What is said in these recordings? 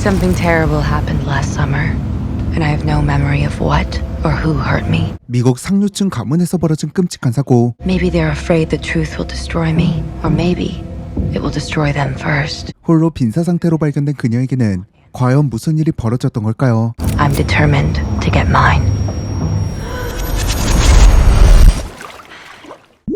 Something terrible happened last summer, and I have no memory of what or who hurt me. 미국 상류층 가문에서 벌어진 끔찍한 사고. Maybe they're afraid the truth will destroy me, or maybe it will destroy them first. 홀로 빈사 상태로 발견된 그녀에게는 과연 무슨 일이 벌어졌던 걸까요? I'm determined to get mine.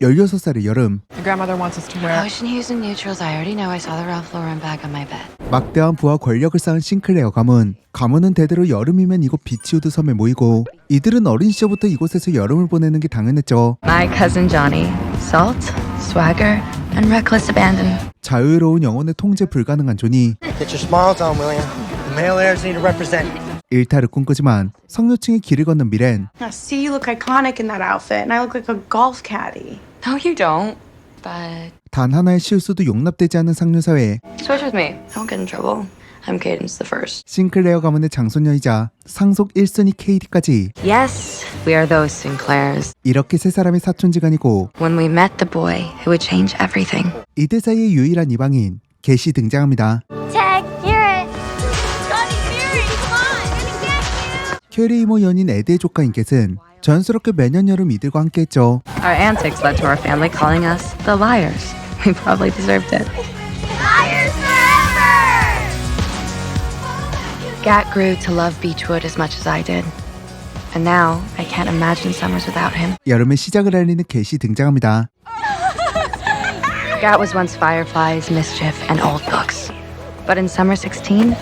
16살의 여름, My grandmother wants us to wear. Ocean hues and neutrals. I already know. I saw the Ralph Lauren bag on my bed. 막대한 부와 권력을 쌓은 싱클레어 가문은 대대로 여름이면 이곳 비치우드 섬에 모이고 이들은 어린 시절부터 이곳에서 여름을 보내는 게 당연했죠. My cousin Johnny. Salt, swagger, and reckless abandon. 자유로운 영혼의 통제 불가능한 존이 Get your smiles on, William. The male heirs need to represent. 일탈을 꿈꾸지만 성류층의 길을 걷는 미렌. I see you look iconic in that outfit, and I look like a golf caddy. No, you don't. But 단 하나의 실수도 용납되지 않는 상류사회. switch with me. Don't get in trouble. I'm Cadence the first. 싱클레어 가문의 장손녀이자 상속 1순위 케이디까지 Yes, we are those Sinclairs. 이렇게 세 사람의 사촌지간이고 When we met the boy who would change everything. 이들 사이의 유일한 이방인 겟이 등장합니다. Tag, hear it. Johnny Fury, come on, I'm gonna get you. 캐리 이모 연인 에드의 조카인 겟은 자연스럽게 매년 여름 이들과 함께했죠. Our antics led to our family calling us the liars. We probably deserved it. Liars forever! Gat grew to love Beechwood as much as I did. And now I can't imagine summers without him. 여름의 시작을 알리는 겟이 등장합니다. Gat was once fireflies, mischief, and old books. But in summer 16,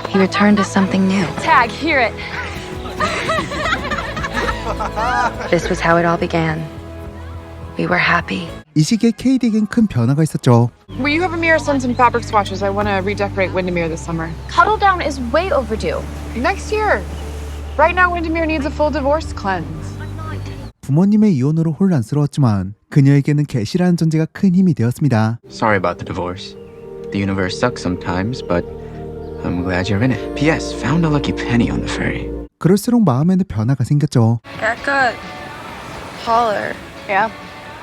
he returned to something new. Tag, hear it. This was how it all began. We were happy. 이 시기에 케이디에겐 큰 변화가 있었죠. Will you have Amira send some fabric swatches? I want to redecorate Windermere this summer. Cuddle down is way overdue. Next year. Right now, Windermere needs a full divorce cleanse. 부모님의 이혼으로 혼란스러웠지만 그녀에게는 겟이라는 존재가 큰 힘이 되었습니다. Sorry about the divorce. The universe sucks sometimes, but I'm glad you're in it. P.S. Found a lucky penny on the ferry. 그럴수록 마음에는 변화가 생겼죠. Cat got taller. Yeah.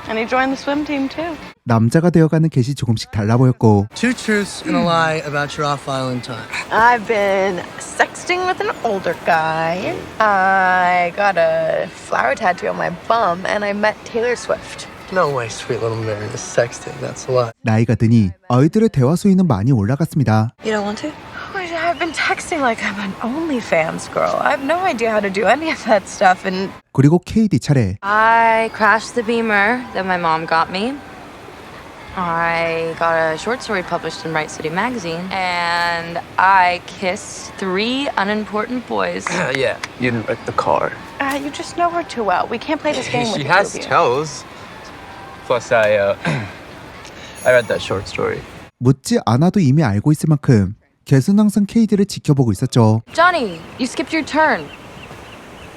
And he joined the swim team too. 남자가 되어가는 겟이 조금씩 달라 보였고 Two truths and a lie about your off-island time. I've been sexting with an older guy. I got a flower tattoo on my bum, and I met Taylor Swift. No way, sweet little Mary. This sexting, that's a lie. 나이가 드니 아이들의 대화 수위는 많이 올라갔습니다. You don't want to? I've been texting like I'm an OnlyFans girl. I have no idea how to do any of that stuff, and 그리고 KD 차례. I crashed the Beamer that my mom got me. I got a short story published in Right City magazine. And I kissed 3 unimportant boys. Yeah, you didn't wreck the car. you just know her too well. We can't play this game with She the has two of you. toes. Plus, I read that short story. 묻지 않아도 이미 알고 있을 만큼 겟은 항상 KD를 지켜보고 있었죠. Johnny, you skipped your turn.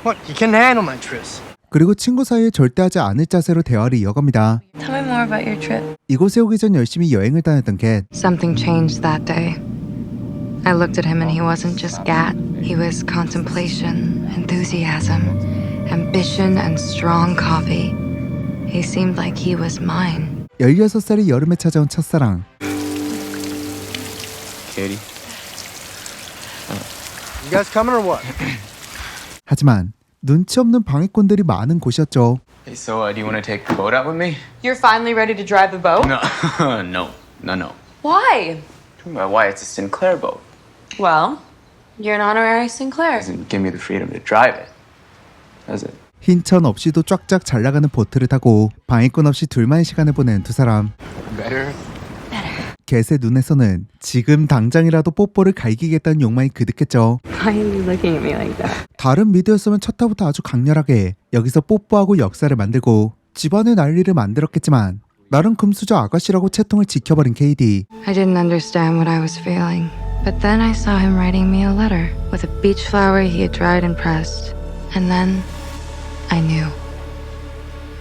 What? You can handle my truths. 그리고 친구 사이에 절대 하지 않을 자세로 대화를 이어갑니다. Tell me more about your trip. 이곳에 오기 전 열심히 여행을 다녔던 겟. Something changed that day. I looked at him and he wasn't just Gat. He was contemplation, enthusiasm, ambition, and strong coffee. He seemed like he was mine. 16살의 여름에 찾아온 첫사랑. Katie. You guys coming or what? 하지만 눈치 없는 방해꾼들이 많은 곳이었죠. Hey, so do you want to take the boat out with me? You're finally ready to drive the boat? No, no. Why? Why? It's a Sinclair boat. Well, you're an honorary Sinclair. Doesn't give me the freedom to drive it, does it? 흰천 없이도 쫙쫙 잘 나가는 보트를 타고 방해꾼 없이 둘만의 시간을 보낸 두 사람. Better. 겟의 눈에서는 지금 당장이라도 뽀뽀를 갈기겠다는 욕망이 그득했죠. Why are you looking at me like that? 다른 미드였으면 첫 타부터 아주 강렬하게 여기서 뽀뽀하고 역사를 만들고 집안의 난리를 만들었겠지만 나름 금수저 아가씨라고 채통을 지켜버린 KD. I didn't understand what I was feeling. But then I saw him writing me a letter with a beach flower he had dried and pressed. And then I knew.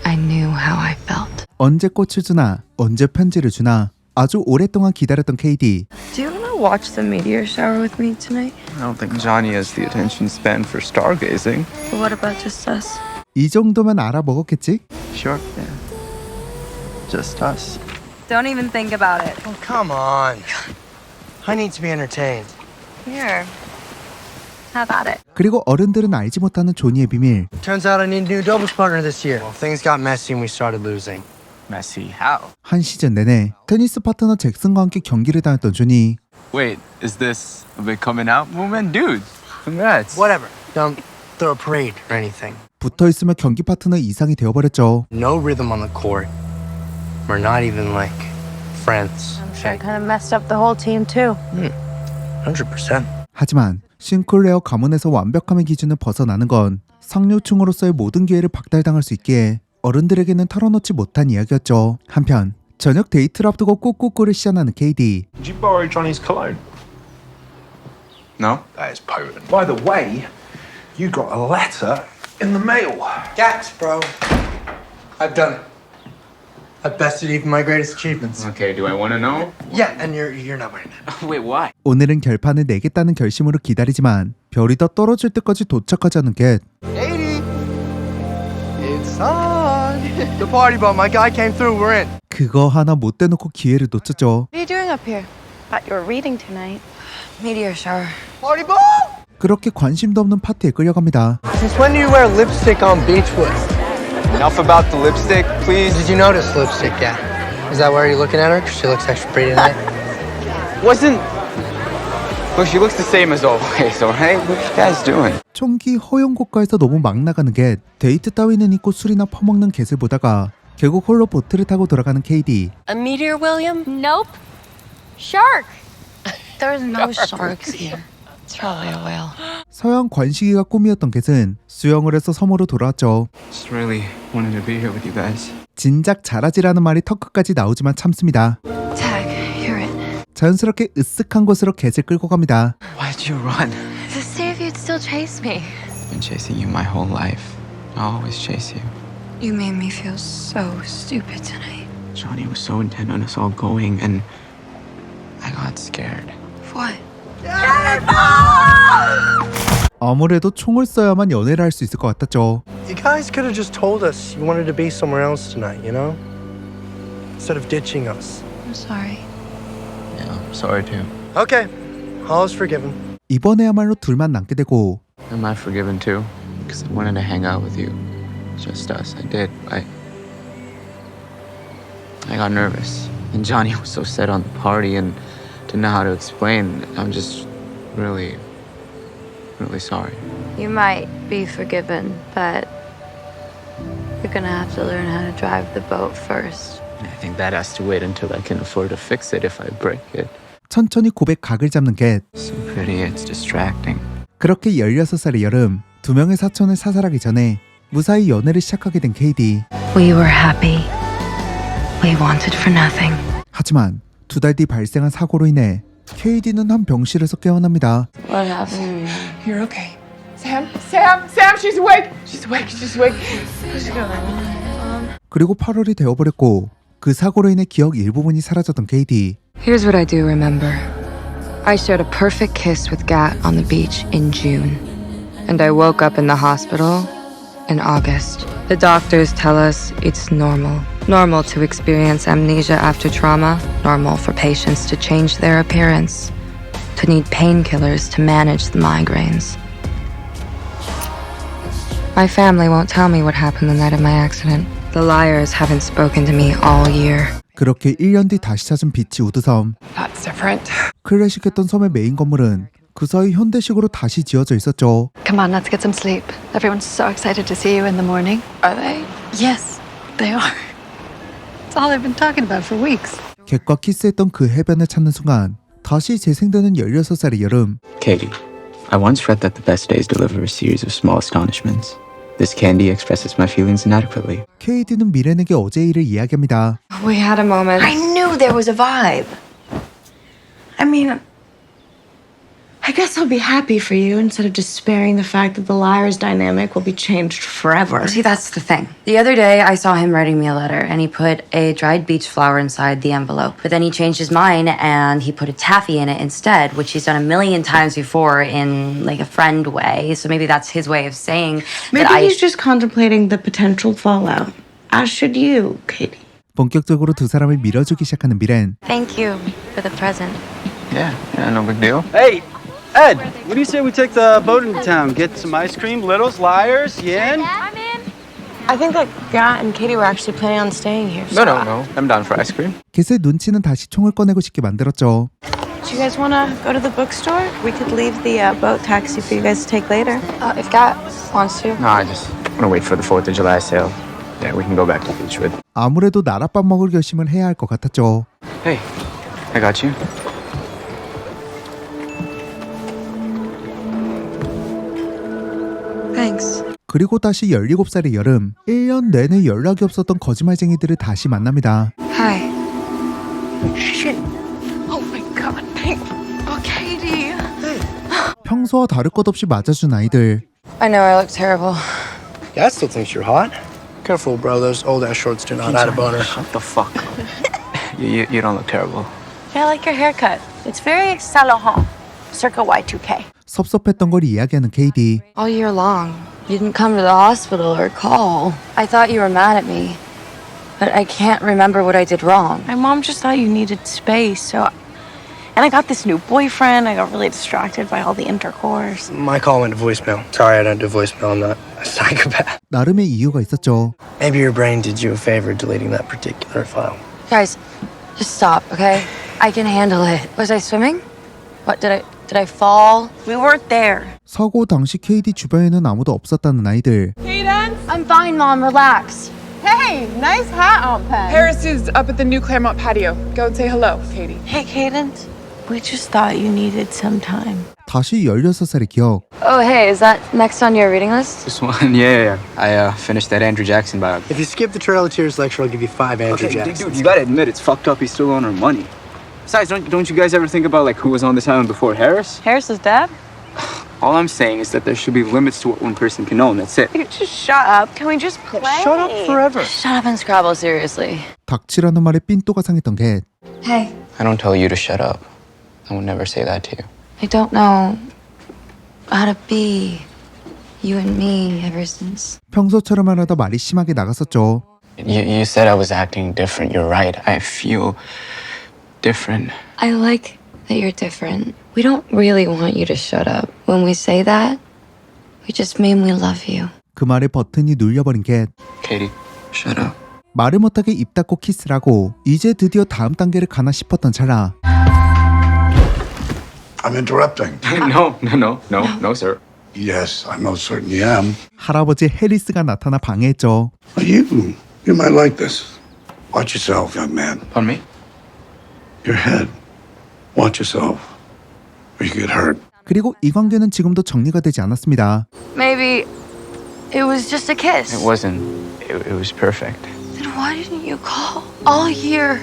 I knew how I felt. 언제 꽃을 주나 언제 편지를 주나 아주 오랫동안 기다렸던 KD. Do you want to watch the meteor shower with me tonight? I don't think Johnny has the attention span for stargazing. But what about just us? 이 정도면 알아먹었겠지? Sure. Yeah. Just us. Don't even think about it. Oh, come on. I need to be entertained. Here. Have at it. 그리고 어른들은 알지 못하는 조니의 비밀. Turns out I need a new doubles partner this year. Well, things got messy and we started losing. Messy how? 한 시즌 내내 테니스 파트너 잭슨과 함께 경기를 다녔던 조니. Wait, is this a big coming out moment? Dude, congrats. Whatever. Don't throw a parade or anything. 붙어있으며 경기 파트너 이상이 되어버렸죠. No rhythm on the court. We're not even like friends. I'm sure I kind of messed up the whole team too. 100%. 하지만 싱클레어 가문에서 완벽함의 기준을 벗어나는 건 상류층으로서의 모든 기회를 박탈당할 수 있기에 어른들에게는 털어놓지 못한 이야기였죠. 한편 저녁 데이트를 앞두고 꾹꾹꾹을 시연하는 KD. Did you borrow Johnny's cologne? No? That is potent. By the way, you got a letter in the mail. Gats, bro. I've done it. I've bested even my greatest achievements. Okay, do I want to know? Yeah, and you're not wearing that. Wait, why? 오늘은 결판을 내겠다는 결심으로 기다리지만 별이 더 떨어질 때까지 도착하지 않은 겟. Katie! It's on! The party boat, my guy came through, we're in. 그거 하나 못 대놓고 기회를 놓쳤죠. What are you doing up here? Thought you were reading tonight. Meteor shower. Party boat! 그렇게 관심도 없는 파티에 끌려갑니다. Since when do you wear lipstick on Beachwood? Enough about the lipstick, please. Did you notice lipstick yet? Is that why you're looking at her? Because she looks extra pretty tonight? Wasn't. Look, she looks the same as always, alright? What are you guys doing? 총기 허용 국가에서 너무 막 나가는 겟. 데이트 따위는 있고 술이나 퍼먹는 겟을 보다가 결국 홀로 보트를 타고 돌아가는 KD. A meteor, William? Nope. Shark. There's no sharks here. It's probably a whale. 서양 관식이가 꿈이었던 겟은 수영을 해서 섬으로 돌아왔죠. Just really wanted to be here with you guys. 진작 잘하지라는 말이 턱끝까지 나오지만 참습니다. Tag, you're it. 자연스럽게 으쓱한 곳으로 겟을 끌고 갑니다. Why'd you run? To see if you'd still chase me. I've been chasing you my whole life. I'll always chase you. You made me feel so stupid tonight. Johnny was so intent on us all going, and I got scared. What? 아무래도 총을 써야만 연애를 할 수 있을 것 같았죠. You guys could have just told us you wanted to be somewhere else tonight, you know? Instead of ditching us. I'm sorry. Yeah, I'm sorry too. Okay, all is forgiven. 이번에야말로 둘만 남게 되고 Am I forgiven too? Because I wanted to hang out with you. Just us. I did. I got nervous. And Johnny was so set on the party and didn't know how to explain. I'm just really sorry. You might be forgiven, but you're gonna have to learn how to drive the boat first. I think that has to wait until I can afford to fix it if I break it. 천천히 고백 각을 잡는 겟. So pretty, it's distracting. 그렇게 16살의 여름 두 명의 사촌을 사살하기 전에 무사히 연애를 시작하게 된 KD. We were happy. We wanted for nothing. 하지만 두 달 뒤 발생한 사고로 인해 KD는 한 병실에서 깨어납니다. What happened? You're okay. Sam, she's awake. She's awake. Where's she going? 그리고 8월이 되어버렸고 그 사고로 인해 기억 일부분이 사라졌던 KD. Here's what I do remember. I shared a perfect kiss with Gat on the beach in June. And I woke up in the hospital in August. The doctors tell us it's normal. Normal to experience amnesia after trauma. Normal for patients to change their appearance. To need painkillers to manage the migraines. My family won't tell me what happened the night of my accident. The liars haven't spoken to me all year. 그렇게 1년 뒤 다시 찾은 비치 우드섬. That's different. 클래식했던 섬의 메인 건물은 그 사이 현대식으로 다시 지어져 있었죠. Come on, let's get some sleep. Everyone's so excited to see you in the morning. Are they? Yes, they are. It's all they've been talking about for weeks. 겟과 키스했던 그 해변을 찾는 순간 다시 재생되는 16살의 여름. Katie, I once read that the best days deliver a series of small astonishments. This candy expresses my feelings inadequately. KD는 미렌에게 어제 일을 이야기합니다. We had a moment. I knew there was a vibe. I mean, I guess I'll be happy for you instead of despairing the fact that the liar's dynamic will be changed forever. See, that's the thing. The other day, I saw him writing me a letter, and he put a dried beach flower inside the envelope. But then he changed his mind, and he put a taffy in it instead, which he's done a million times before in, like, a friend way. So maybe that's his way of saying Maybe that he's just contemplating the potential fallout. As should you, Katie. 본격적으로 두 사람을 밀어주기 시작하는 미렌. Thank you for the present. Yeah, no big deal. Hey, Ed, what do you say we take the boat into town, get some ice cream, Littles, Liars, Yen? I'm in. I think that Gat and Katie were actually planning on staying here. No, no, no. I'm down for ice cream. 겟의 눈치는 다시 총을 꺼내고 싶게 만들었죠. Do you guys want to go to the bookstore? We could leave the boat taxi for you guys to take later. If Gat wants to. No, I just want to wait for the 4th of July sale. Yeah, we can go back to Beachwood. 아무래도 나랏밥 먹을 결심을 해야 할 것 같았죠. Hey, I got you. Thanks. 그리고 다시 17살의 여름, 1년 내내 연락이 없었던 거짓말쟁이들을 다시 만납니다. Hi. Oh my god, thank Katie. 평소와 다를 것 없이 맞아준 아이들. I know I look terrible. Yeah, I still think you're hot. Careful, bro. Those old ass shorts do not hide a boner. Shut the fuck up. You don't look terrible. I like your haircut. It's very Saint Laurent, circa Y2K. 섭섭했던 걸 이야기하는 KD. All year long, you didn't come to the hospital or call. I thought you were mad at me, but I can't remember what I did wrong. My mom just thought you needed space, so. And I got this new boyfriend. I got really distracted by all the intercourse. My call went to voicemail. Sorry, I don't do voicemail. I'm not a psychopath. 나름의 이유가 있었죠. Maybe your brain did you a favor deleting that particular file. Guys, just stop, okay? I can handle it. Was I swimming? What, did I fall? We weren't there. 사고 당시 KD 주변에는 아무도 없었다는 아이들. Cadence? I'm fine, Mom. Relax. Hey, nice hat, Aunt Pen. Paris is up at the new Claremont patio. Go and say hello, Katie. Hey, Cadence. We just thought you needed some time. 다시 16살의 기억. Oh, hey, is that next on your reading list? This one, yeah. I finished that Andrew Jackson biography. If you skip the Trail of Tears lecture, I'll give you 5 Andrew Jacksons. Dude, you gotta admit, it's fucked up he's still on our money. Besides, don't you guys ever think about, like, who was on this island before Harris? Harris's dad? All I'm saying is that there should be limits to what one person can own, that's it. Just shut up. Can we just play? Shut up forever. Shut up and Scrabble, seriously. 닥치라는 말에 삔또가 상했던 겟. Hey, I don't tell you to shut up. I would never say that to you. I don't know how to be you and me ever since. 평소처럼 하다 말이 심하게 나갔었죠. You said I was acting different. You're right. I feel different. I like that you're different. We don't really want you to shut up. When we say that, we just mean we love you. 그 말에 버튼이 눌려버린 겟. Katie, shut up. 말을 못하게 입 닫고 키스를 하고 이제 드디어 다음 단계를 가나 싶었던 찰나. I'm interrupting. No, sir. Yes, I most certainly am. 할아버지 해리스가 나타나 방해했죠. You might like this. Watch yourself, young man. Pardon me? Your head. Watch yourself. Or you get hurt. 그리고 이 관계는 지금도 정리가 되지 않았습니다. Maybe it was just a kiss. It wasn't. It was perfect. Then why didn't you call? All year,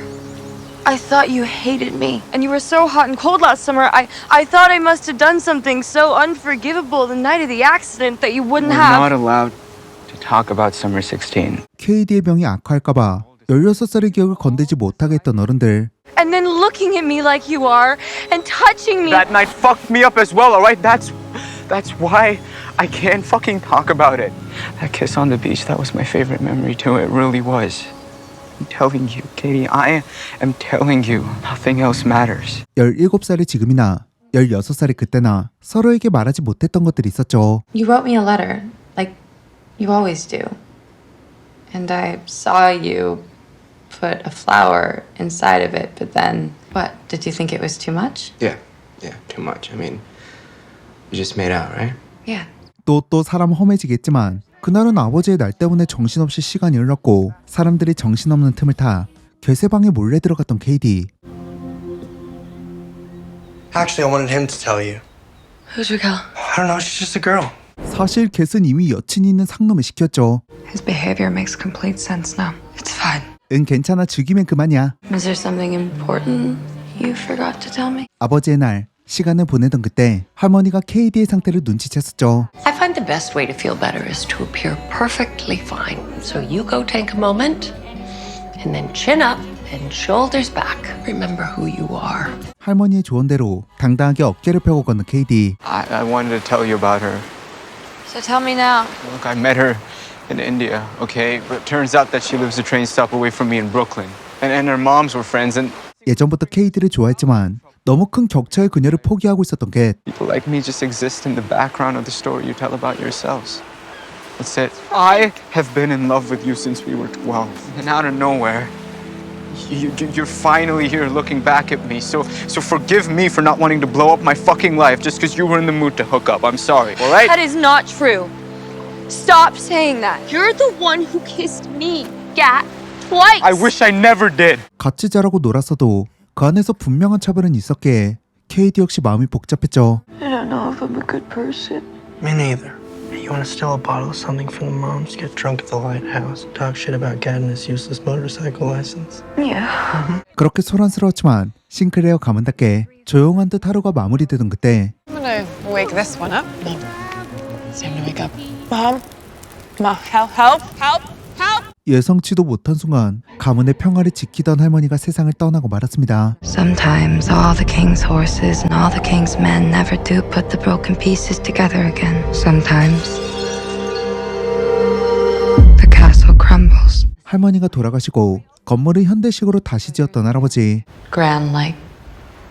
I thought you hated me. And you were so hot and cold last summer, I thought I must have done something so unforgivable the night of the accident that you wouldn't We're have. not allowed to talk about summer 16. KD의 병이 악화할까봐 16살의 기억을 건들지 못하게 했던 어른들. And then looking at me like you are and touching me. That night fucked me up as well, alright? That's why I can't fucking talk about it. That kiss on the beach, that was my favorite memory too. It really was. I'm telling you, Katie, I am telling you, nothing else matters. 17살의 지금이나 16살의 그때나 서로에게 말하지 못했던 것들이 있었죠. You wrote me a letter, like you always do. And I saw you put a flower inside of it, but then, what, did you think it was too much? Yeah, too much. I mean, you just made out, right? Yeah. 또 사람 험해지겠지만 그날은 아버지의 날 때문에 정신없이 시간이 흘렀고 사람들이 정신없는 틈을 타 겟의 방에 몰래 들어갔던 KD. Actually, I wanted him to tell you. Who's Raquel? I don't know, she's just a girl. 사실 겟은 이미 여친이 있는 상놈을 시켰죠. His behavior makes complete sense now. It's fine. 응 괜찮아 죽이면 그만이야. Is there something important you forgot to tell me? 아버지의 날 시간을 보내던 그때 할머니가 KD의 상태를 눈치챘었죠. I find the best way to feel better is to appear perfectly fine. So you go take a moment and then chin up and shoulders back. Remember who you are. 할머니의 조언대로 당당하게 어깨를 펴고 걷는 KD. I wanted to tell you about her. So tell me now. Look, I met her in India, okay? But it turns out that she lives a train stop away from me in Brooklyn. And her moms were friends and 예전부터 KD를 좋아했지만 너무 큰 격차의 그녀를 포기하고 있었던 게 People like me just exist in the background of the story you tell about yourselves. That's it. I have been in love with you since we were 12. And out of nowhere, you're finally here looking back at me. So forgive me for not wanting to blow up my fucking life just because you were in the mood to hook up. I'm sorry, all right? That is not true. Stop saying that. You're the one who kissed me, Gat, twice. I wish I never did. 같이 자라고 놀았어도 그 안에서 분명한 차별은 있었기에 KD 역시 마음이 복잡했죠. I don't know if I'm a good person. Me neither. You want to steal a bottle of something from the moms, get drunk at the lighthouse, talk shit about Gad and his useless motorcycle license. Yeah. 그렇게 소란스러웠지만 싱클레어 가문답게 조용한 듯 하루가 마무리되던 그때 I'm gonna wake this one up. It's time to wake up. Mom, help, help, help, help. 예상치도 못한 순간 가문의 평화를 지키던 할머니가 세상을 떠나고 말았습니다. Sometimes all the king's horses and all the king's men never do put the broken pieces together again. Sometimes the castle crumbles. 할머니가 돌아가시고 건물을 현대식으로 다시 지었던 할아버지. Grand like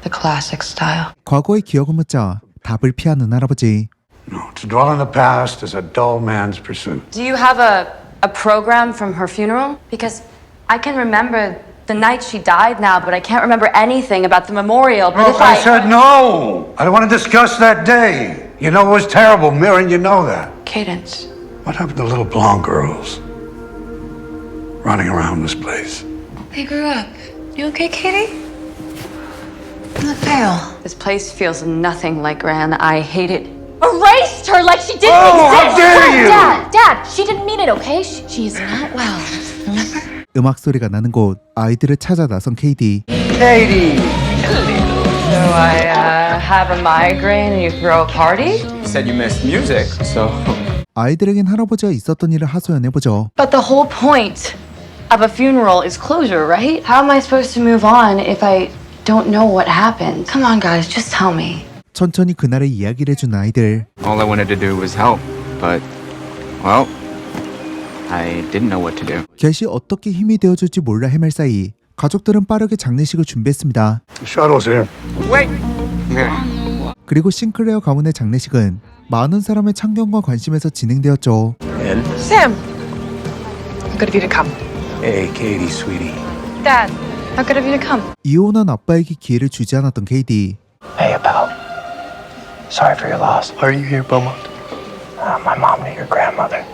the classic style. 과거의 기억을 묻자 답을 피하는 할아버지. No, to dwell in the past is a dull man's pursuit. Do you have a program from her funeral? Because I can remember the night she died now, but I can't remember anything about the memorial. But Look, I said no! I don't want to discuss that day. You know it was terrible, Mirren, you know that. Cadence. What happened to the little blonde girls running around this place? They grew up. You okay, Katie? You look pale. This place feels nothing like Gran. I hate it. Erased her like she didn't Oh, exist. how dare you! Dad, she didn't mean it, okay? She's not well. Remember? 음악 소리가 나는 곳 아이들을 찾아 나선 KD. Katie! So I have a migraine and you throw a party? You said you missed music, so... 아이들에겐 할아버지가 있었던 일을 하소연해보죠. But the whole point of a funeral is closure, right? How am I supposed to move on if I don't know what happened? Come on, guys, just tell me. 천천히 그날의 이야기를 해준 아이들. All I wanted to do was help, but, well, I didn't know what to do. 겟이 어떻게 힘이 되어줄지 몰라 헤맬 사이 가족들은 빠르게 장례식을 준비했습니다. Shuttle's here. Wait! Yeah. 그리고 싱클레어 가문의 장례식은 많은 사람의 참견과 관심에서 진행되었죠. Sam, how good of you to come. Hey, Katie, sweetie. Dad, how good of you to come. 이혼한 아빠에게 기회를 주지 않았던 KD. Hey, about. Sorry for your loss. Why are you here, Beaumont? My mom knew your grandmother.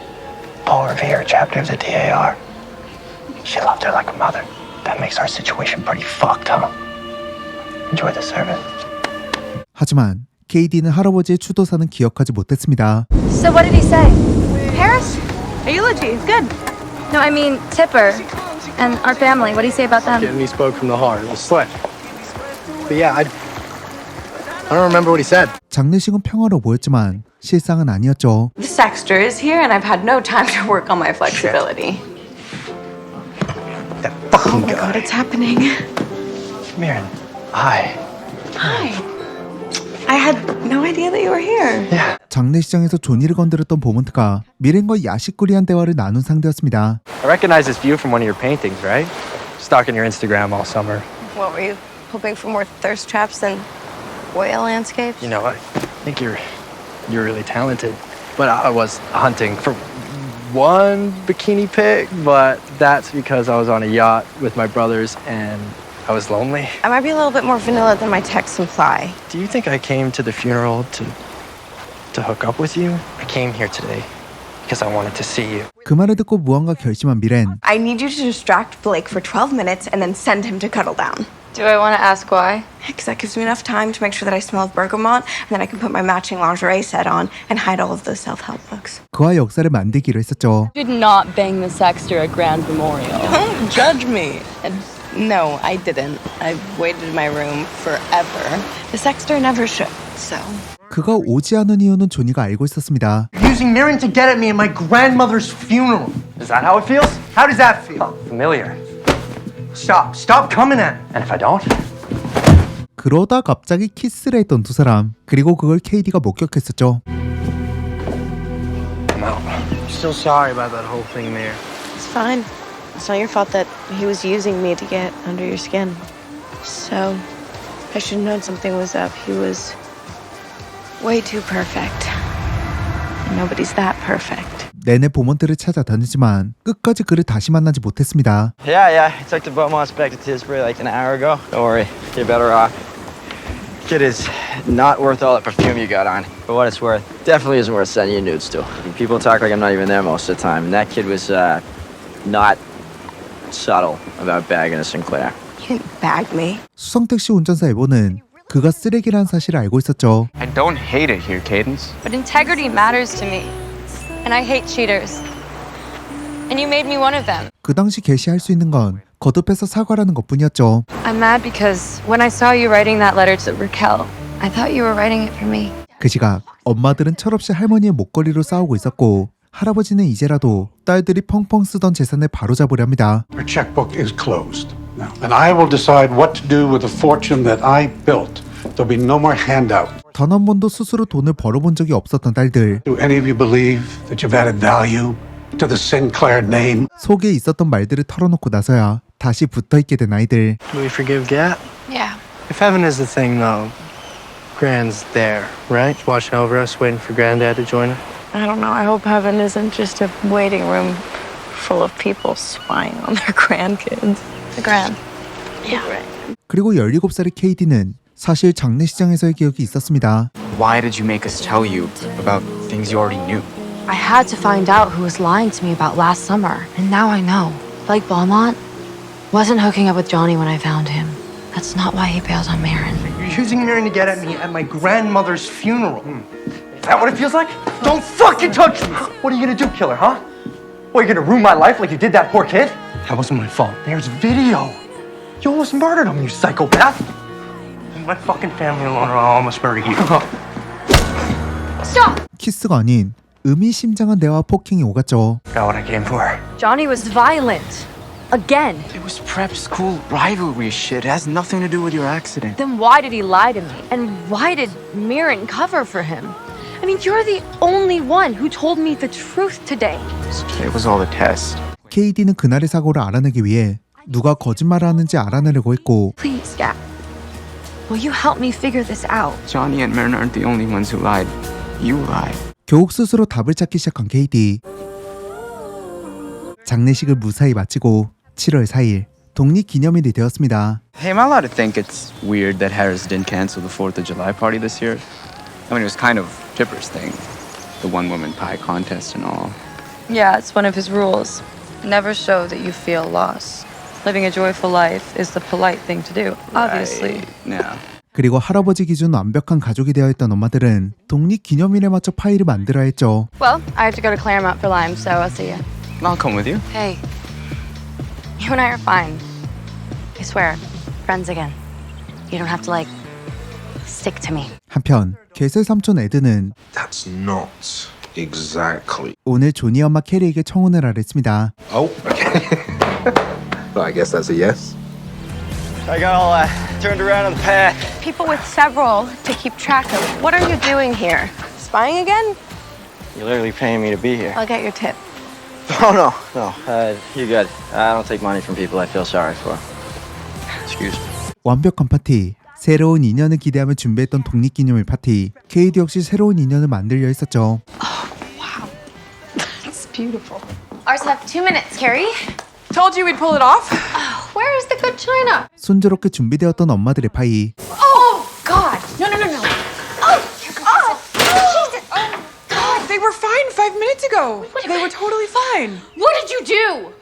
Paul Revere, chapter of the DAR. She loved her like a mother. That makes our situation pretty fucked, huh? Enjoy the service. 하지만 KD는 할아버지의 추도사는 기억하지 못했습니다. So what did he say? Paris? A eulogy. Good. No, I mean Tipper and our family. What did he say about them? Getting me spoke from the heart. It was slick. But yeah, I don't remember what he said. 장례식은 평화로워 보였지만 실상은 아니었죠. The sexter is here and I've had no time to work on my flexibility. That fucking Oh my god, it's happening. Mirren, hi. Hi. I had no idea that you were here. Yeah. 장례식장에서 조니를 건드렸던 보먼트가 미렌과 야식거리한 대화를 나눈 상대였습니다. I recognize this view from one of your paintings, right? Stalking your Instagram all summer. What were you hoping for, more thirst traps than whale landscapes? You know, I think you're really talented. But I was hunting for one bikini pic, but that's because I was on a yacht with my brothers and I was lonely. I might be a little bit more vanilla than my texts imply. Do you think I came to the funeral to hook up with you? I came here today because I wanted to see you. 그 말을 듣고 무언가 결심한 미렌. I need you to distract Blake for 12 minutes and then send him to cuddle down. Do I want to ask why? Because that gives me enough time to make sure that I smell of bergamot, and then I can put my matching lingerie set on and hide all of those self-help books. 그와 역사를 만들기로 했었죠. Did not bang the sexter at Grand Memorial. Don't judge me. No, I didn't. I waited in my room forever. The sexter never should, so. 그가 오지 않은 이유는 조니가 알고 있었습니다. Using Mirren to get at me at my grandmother's funeral. Is that how it feels? How does that feel? Familiar. Stop coming at me. And if I don't? 그러다 갑자기 키스를 했던 두 사람. 그리고 그걸 KD가 목격했었죠. I'm out. I'm still sorry about that whole thing there. It's fine. It's not your fault that he was using me to get under your skin. So, I should have known something was up. He was way too perfect. And nobody's that perfect. 내내 보몬트를 찾아 다니지만 끝까지 그를 다시 만나지 못했습니다. Yeah, I took the Beaumonts back to Tisbury like an hour ago. Don't worry, you're better off. Kid is not worth all the perfume you got on. For what it's worth, definitely isn't worth sending you nudes to. People talk like I'm not even there most of the time, and that kid was not subtle about bagging a Sinclair. You didn't bag me. 수성택시 운전사 에보는 그가 쓰레기라는 사실을 알고 있었죠. I don't hate it here, Cadence. But integrity matters to me. And I hate cheaters. And you made me one of them. 그 당시 게시할 수 있는 건 거듭해서 사과라는 것뿐이었죠. I'm mad because when I saw you writing that letter to Raquel, I thought you were writing it for me. 그 시각 엄마들은 철없이 할머니의 목걸이로 싸우고 있었고 할아버지는 이제라도 딸들이 펑펑 쓰던 재산을 바로잡으려 합니다. Her checkbook is closed now, and I will decide what to do with the fortune that I built. There'll be no more handout. 단 한 번도 스스로 돈을 벌어본 적이 없었던 딸들. Do any of you believe that you've added value to the Sinclair name? 속에 있었던 말들을 털어놓고 나서야 다시 붙어있게 된 아이들. Do we forgive Gat? Yeah. If heaven is the thing, though, Gran's there, right? Watching over us, waiting for Granddad to join her. I don't know. I hope heaven isn't just a waiting room full of people spying on their grandkids. The grand. Yeah. Right. 그리고 17살의 KD는 사실 장례식장에서의 기억이 있었습니다. Why did you make us tell you about things you already knew? I had to find out who was lying to me about last summer, and now I know. Blake Beaumont wasn't hooking up with Johnny when I found him. That's not why he bails on Marin. You're using Marin to get at me at my grandmother's funeral. Is that what it feels like? Don't fucking touch me! What are you gonna do, killer, huh? What, you're gonna ruin my life like you did that poor kid? That wasn't my fault. There's video. You almost murdered him, you psychopath. Leave my fucking family alone or I'll almost murder you. Stop! 키스가 아닌 의미심장한 대화 폭행이 오갔죠. Got what I came for. Johnny was violent. Again. It was prep school rivalry shit. It has nothing to do with your accident. Then why did he lie to me? And why did Marin cover for him? I mean, you're the only one who told me the truth today. It was all a test. KD는 그날의 사고를 알아내기 위해 누가 거짓말을 하는지 알아내려고 했고 Please, Gap. Will you help me figure this out? Johnny and Marin aren't the only ones who lied. You lied. 결국 스스로 답을 찾기 시작한 KD. 장례식을 무사히 마치고 7월 4일 독립기념일이 되었습니다. Hey, am I allowed to think it's weird that Harris didn't cancel the 4th of July party this year? I mean, it was kind of Chipper's thing. The one-woman pie contest and all. Yeah, it's one of his rules. Never show that you feel loss. Living a joyful life is the polite thing to do, obviously. Yeah. 그리고 할아버지 기준 완벽한 가족이 되어 있던 엄마들은 독립기념일에 맞춰 파이를 만들어야 했죠. Well, I have to go to Claremont for Lime, so I'll see you. I'll come with you. Hey, you and I are fine. I swear, friends again. You don't have to, stick to me. 한편 게셀 삼촌 에드는 That's not exactly. 오늘 조니 엄마 캐리에게 청혼을 하려 했습니다. Oh, okay. Well, I guess that's a yes. I got all turned around on the path. People with several to keep track of. What are you doing here? Spying again? You're literally paying me to be here. I'll get your tip. Oh, no. You're good. I don't take money from people I feel sorry for. Excuse me. 완벽한 파티. 새로운 인연을 기대하며 준비했던 독립기념일 파티. KD 역시 새로운 인연을 만들려 했었죠. It's beautiful. Ours have 2 minutes, Carrie. Told you we'd pull it off. Where is the good china? 순조롭게 준비되었던 엄마들의 파이. Oh, God. No. They were fine 5 minutes ago. They were totally fine. What did you do?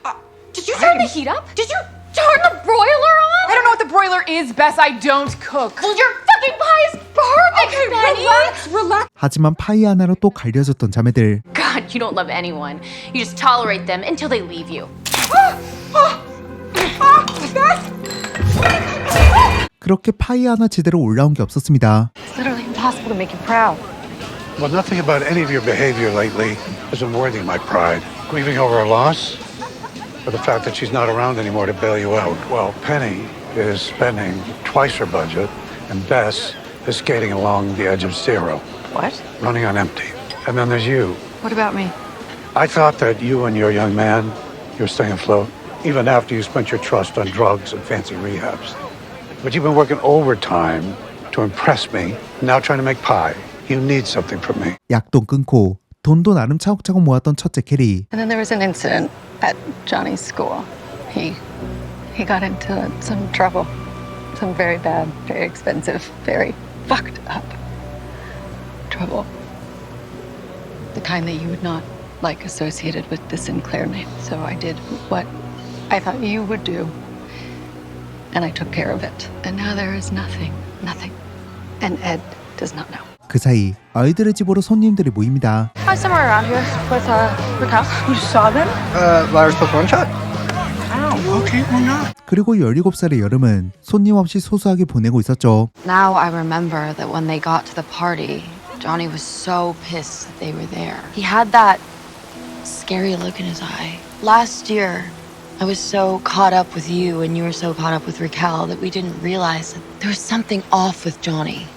Did you turn the heat up? Did you turn the broiler on? I don't know what the broiler is, Bess. I don't cook. Well, your fucking pie is perfect, Okay, Benny. relax. 하지만 파이 하나로 또 갈려졌던 자매들. God, you don't love anyone. You just tolerate them until they leave you. 그렇게 파이 하나 제대로 올라온 게 없었습니다. It's literally impossible to make you proud. Well, nothing about any of your behavior lately has been worthy of my pride. Grieving over a loss? Or the fact that she's not around anymore to bail you out? Well, Penny is spending twice her budget, and Bess is skating along the edge of zero. What? Running on empty. And then there's you. What about me? I thought that you and your young man, you were staying afloat, even after you spent your trust on drugs and fancy rehabs. But you've been working overtime to impress me, now trying to make pie. You need something from me. 약돈 끊고 돈도 나름 차곡차곡 모았던 첫째 캐리. And then there was an incident at Johnny's school. He got into some trouble. Some very bad, very expensive, very fucked up trouble. The kind that you would not like associated with the Sinclair name. So I did what I thought you would do. And I took care of it. And now there is nothing. And Ed does not know. 그 사이 아이들의 집으로 손님들이 모입니다. I'm somewhere around here with Raquel. You saw them? Liars Book One Shot? Oh, okay, why not? 그리고 17살의 여름은 손님 없이 소소하게 보내고 있었죠. Now I remember that when they got to the party, Johnny was so pissed that they were there. He had that scary look in his eye. Last year, I was so caught up with you and you were so caught up with Raquel that we didn't realize that there was something off with Johnny.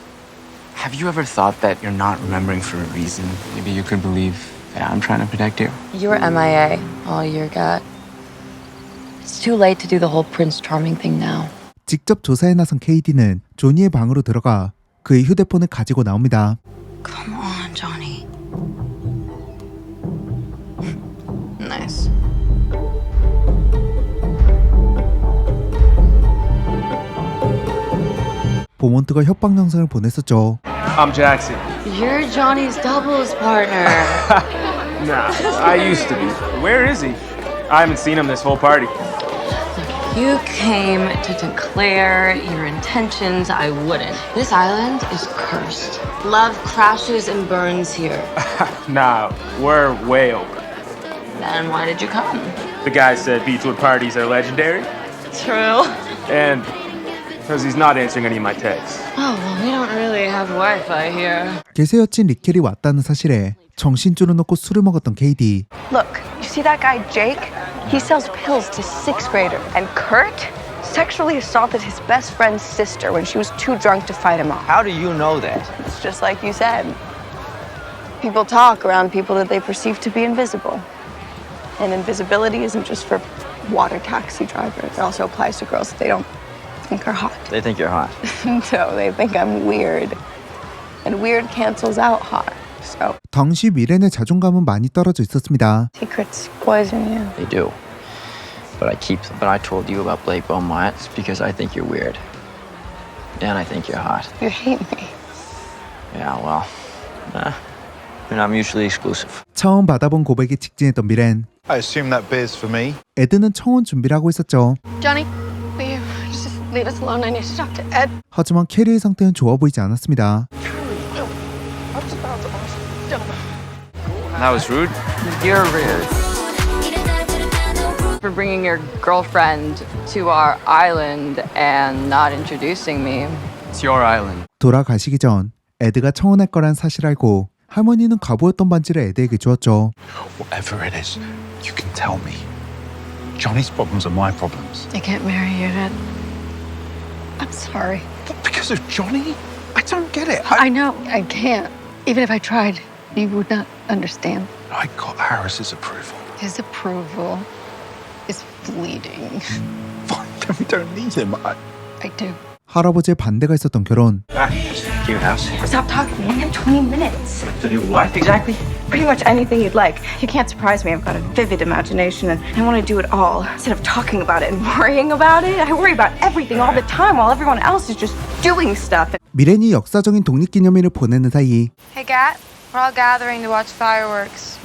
Have you ever thought that you're not remembering for a reason? Maybe you could believe that I'm trying to protect you. You were MIA all year, Gat. It's too late to do the whole Prince Charming thing now. 직접 조사에 나선 KD는 조니의 방으로 들어가 그의 휴대폰을 가지고 나옵니다. Come on, Johnny. Nice. 보몬트가 협박 영상을 보냈었죠. I'm Jackson. You're Johnny's doubles partner. Nah, I used to be. Where is he? I haven't seen him this whole party. You came to declare your intentions. I wouldn't. This island is cursed. Love crashes and burns here. Nah, we're way over. Then why did you come? The guy said Beachwood parties are legendary. True. And because he's not answering any of my texts. Oh, well, we don't really have Wi-Fi here. 개세 여친 리켈이 왔다는 사실에 정신줄을 놓고 술을 먹었던 KD. Look, you see that guy Jake? He sells pills to 6th graders. And Kurt sexually assaulted his best friend's sister when she was too drunk to fight him off. How do you know that? It's just like you said. People talk around people that they perceive to be invisible. And invisibility isn't just for water taxi drivers. It also applies to girls that they don't think are hot. They think you're hot. No, they think I'm weird. And weird cancels out hot. So 당시 미렌의 자존감은 많이 떨어져 있었습니다. secrets poison you. They do. But I keep them. But I told you about Blake Beaumont because I think you're weird. And I think you're hot. You hate me. Yeah, well, we're not mutually exclusive. 처음 받아본 고백에 직진했던 미렌. I assume that beer's for me. 에드는 청혼 준비를 하고 있었죠. Johnny, will you just leave us alone? I need to talk to Ed. 하지만 캐리의 상태는 좋아 보이지 않았습니다. That was rude. You're rude. For bringing your girlfriend to our island and not introducing me. It's your island. 돌아가시기 전 에드가 청혼할 거란 사실 알고 할머니는 과부였던 반지를 에드에게 주었죠. Whatever it is, you can tell me. Johnny's problems are my problems. I can't marry you, Ed. I'm sorry. But because of Johnny? I don't get it. I know I can't. Even if I tried, you would not understand. I got Harris's approval. His approval is fleeting. Fine, then we don't need him. I do. 할아버지의 반대가 있었던 결혼. Cute house. Stop talking. We only have 20 minutes. To do what exactly? Pretty much anything you'd like. You can't surprise me. I've got a vivid imagination and I want to do it all. Instead of talking about it and worrying about it, I worry about everything all the time while everyone else is just doing stuff. 미렌이 역사적인 독립기념일을 보내는 사이 Hey, Gat. We're all gathering to watch fireworks.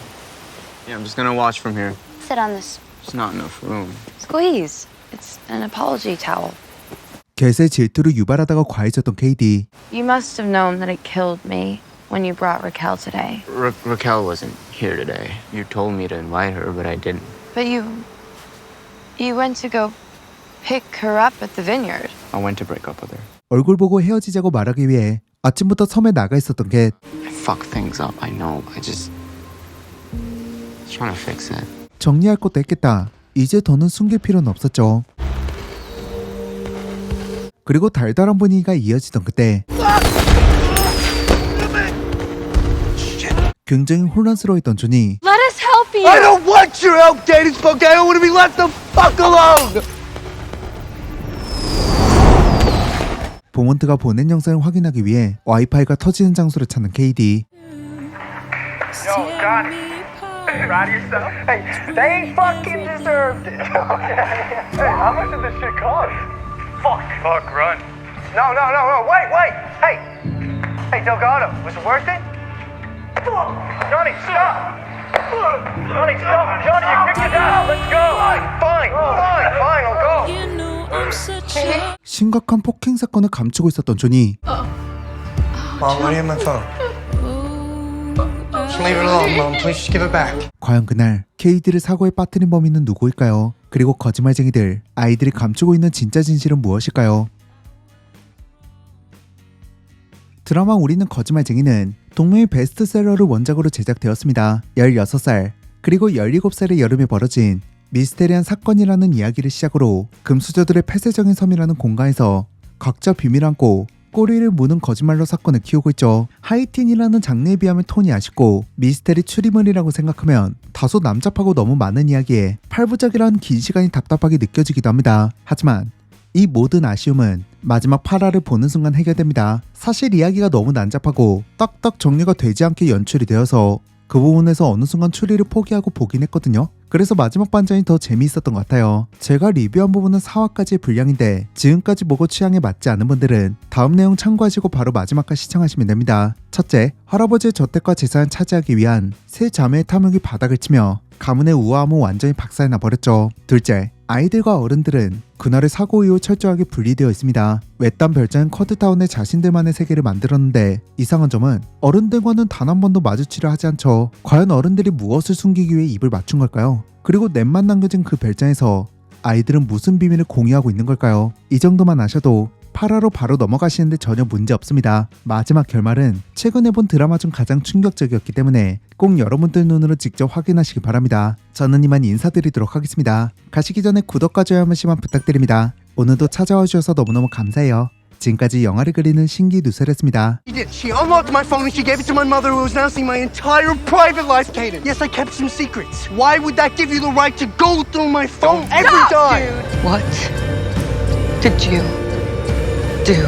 Yeah, I'm just gonna watch from here. Sit on this. There's not enough room. Squeeze. It's an apology towel. 개세 질투를 유발하다가 과해졌던 KD. You must have known that it killed me when you brought Raquel today. Raquel wasn't here today. You told me to invite her, but I didn't. But you went to go pick her up at the vineyard. I went to break up with her. 얼굴 보고 헤어지자고 말하기 위해 아침부터 섬에 나가 있었던 겟. I fucked things up, I know. I just trying to fix it. 정리할 것도 했겠다. 이제 더는 숨길 필요는 없었죠. 그리고 달달한 분위기가 이어지던 그때 굉장히 혼란스러워했던 존이 Let us help you. I don't want your help, Dating Spokane. I want to be left the fuck alone. 보몬트가 보낸 영상을 확인하기 위해 와이파이가 터지는 장소를 찾는 KD. Yo, Johnny. Proud of yourself? Hey, they fucking deserved it. Hey, how much did this shit cost? Fuck, run. No, wait. Hey, Delgado, was it worth it? Johnny, stop. Johnny, stop. Johnny, you kicked it out. Let's go. Fine, I'll go. 심각한 폭행 사건을 감추고 있었던 존이 Mom, what do you have my phone? Just leave it alone, Mom. Please just give it back. 과연 그날 KD를 사고에 빠뜨린 범인은 누구일까요? 그리고 거짓말쟁이들, 아이들이 감추고 있는 진짜 진실은 무엇일까요? 드라마 우리는 거짓말쟁이는 동명의 베스트셀러를 원작으로 제작되었습니다. 16살 그리고 17살의 여름에 벌어진 미스테리한 사건이라는 이야기를 시작으로 금수저들의 폐쇄적인 섬이라는 공간에서 각자 비밀 안고 꼬리를 무는 거짓말로 사건을 키우고 있죠. 하이틴이라는 장르에 비하면 톤이 아쉽고 미스테리 추리물이라고 생각하면 다소 남잡하고 너무 많은 이야기에 8부작이라는 긴 시간이 답답하게 느껴지기도 합니다. 하지만 이 모든 아쉬움은 마지막 8화를 보는 순간 해결됩니다. 사실 이야기가 너무 난잡하고 딱딱 정리가 되지 않게 연출이 되어서 그 부분에서 어느 순간 추리를 포기하고 보긴 했거든요. 그래서 마지막 반전이 더 재미있었던 것 같아요. 제가 리뷰한 부분은 4화까지의 분량인데 지금까지 보고 취향에 맞지 않은 분들은 다음 내용 참고하시고 바로 마지막까지 시청하시면 됩니다. 첫째, 할아버지의 저택과 재산을 차지하기 위한 세 자매의 탐욕이 바닥을 치며 가문의 우아함은 완전히 박살나 버렸죠. 둘째, 아이들과 어른들은 그날의 사고 이후 철저하게 분리되어 있습니다. 외딴 별장은 쿼드타운의 자신들만의 세계를 만들었는데 이상한 점은 어른들과는 단 한 번도 마주치려 하지 않죠. 과연 어른들이 무엇을 숨기기 위해 입을 맞춘 걸까요? 그리고 넷만 남겨진 그 별장에서 아이들은 무슨 비밀을 공유하고 있는 걸까요? 이 정도만 아셔도 8화로 바로 넘어가시는데 전혀 문제 없습니다. 마지막 결말은 최근에 본 드라마 중 가장 충격적이었기 때문에 꼭 여러분들 눈으로 직접 확인하시기 바랍니다. 저는 이만 인사드리도록 하겠습니다. 가시기 전에 구독과 좋아요 한 번씩만 부탁드립니다. 오늘도 찾아와 주셔서 너무너무 감사해요. 지금까지 영화를 그리는 신기 누설했습니다. She did. She unlocked my phone and she gave it to my mother, who was now seeing my entire private life, Kaden. Yes, I kept some secrets. Why would that give you the right to go through my phone every time? What did you do?